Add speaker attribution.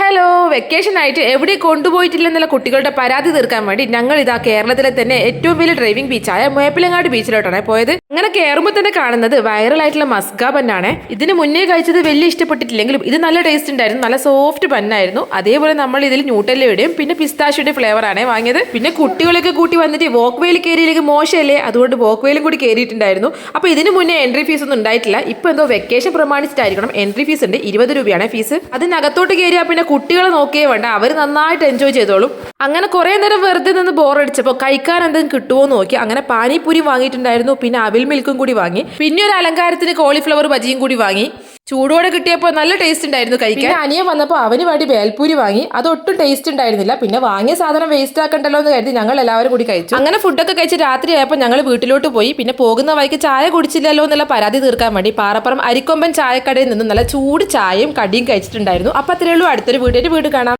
Speaker 1: Hello, vacation ആയിട്ട് എവിടെ കൊണ്ടുപോയിട്ടില്ലെന്നുള്ള കുട്ടികളുടെ പരാതി തീർക്കാൻ വേണ്ടി ഞങ്ങൾ ഇതാ കേരളത്തിലെ തന്നെ ഏറ്റവും വലിയ ഡ്രൈവിംഗ് ബീച്ചായ മുയപ്പിലങ്ങാട് ബീച്ചിലോട്ടാണ് പോയത്. അങ്ങനെ കയറുമ്പോൾ തന്നെ കാണുന്നത് വൈറലായിട്ടുള്ള മസ്ക ബന്നാണ്. ഇതിന് മുന്നേ കഴിച്ചത് വലിയ ഇഷ്ടപ്പെട്ടിട്ടില്ലെങ്കിലും ഇത് നല്ല ടേസ്റ്റ് ഉണ്ടായിരുന്നു, നല്ല സോഫ്റ്റ് ബന്നായിരുന്നു. അതേപോലെ നമ്മൾ ഇതിൽ ന്യൂട്ടെല്ലയുടെയും പിന്നെ പിസ്താഷ്യയുടെ ഫ്ലേവർ ആണ് വാങ്ങിയത്. പിന്നെ കുട്ടികളൊക്കെ കൂട്ടി വന്നിട്ട് വോക്ക് വേയിൽ കയറിയില്ലെങ്കിൽ മോശമല്ലേ, അതുകൊണ്ട് വോക്ക് വേയിലും കൂടി കയറിയിട്ടുണ്ടായിരുന്നു. അപ്പോൾ ഇതിന് മുന്നേ എൻട്രി ഫീസ് ഒന്നും ഉണ്ടായിട്ടില്ല. ഇപ്പോൾ എന്തോ വെക്കേഷൻ പ്രമാണിച്ചിട്ടായിരിക്കണം എൻട്രി ഫീസ് ഉണ്ട്, 20 രൂപയാണ് ഫീസ്. അതിനകത്തോട്ട് കയറിയാൽ പിന്നെ കുട്ടികളെ നോക്കിയേ വേണ്ട, അവർ നന്നായിട്ട് എൻജോയ് ചെയ്തോളും. അങ്ങനെ കുറെ നേരം വെറുതെ നിന്ന് ബോറടിച്ചപ്പോൾ കഴിക്കാൻ എന്തെങ്കിലും കിട്ടുമോ നോക്കി അങ്ങനെ പാനിപ്പൂരി വാങ്ങിയിട്ടുണ്ടായിരുന്നു. പിന്നെ അവിൽ മിൽക്കും കൂടി വാങ്ങി. പിന്നെ ഒരു അലങ്കാരത്തിന് കോളിഫ്ലവർ ബജിയും കൂടി വാങ്ങി. ചൂടോടെ കിട്ടിയപ്പോൾ നല്ല ടേസ്റ്റ് ഉണ്ടായിരുന്നു കഴിക്കാൻ. അനിയൻ വന്നപ്പോൾ അവന് വേണ്ടി ബേൽപൂരി വാങ്ങി, അതൊട്ടും ടേസ്റ്റ് ഉണ്ടായിരുന്നില്ല. പിന്നെ വാങ്ങിയ സാധനം വേസ്റ്റ് ആക്കണ്ടല്ലോ എന്ന് കരുതി ഞങ്ങൾ എല്ലാവരും കൂടി കഴിച്ചു. അങ്ങനെ ഫുഡൊക്കെ കഴിച്ച് രാത്രിയായപ്പോൾ ഞങ്ങൾ വീട്ടിലോട്ട് പോയി. പിന്നെ പോകുന്ന വഴിക്ക് ചായ കുടിച്ചില്ലല്ലോ എന്നുള്ള പരാതി തീർക്കാൻ വേണ്ടി പാറപ്പുറം അരിക്കൊമ്പൻ ചായക്കടയിൽ നിന്ന് നല്ല ചൂട് ചായയും കടിയും കഴിച്ചിട്ടുണ്ടായിരുന്നു. അപ്പം അത്രയേ ഉള്ളൂ. അടുത്തൊരു വീട് കാണാം.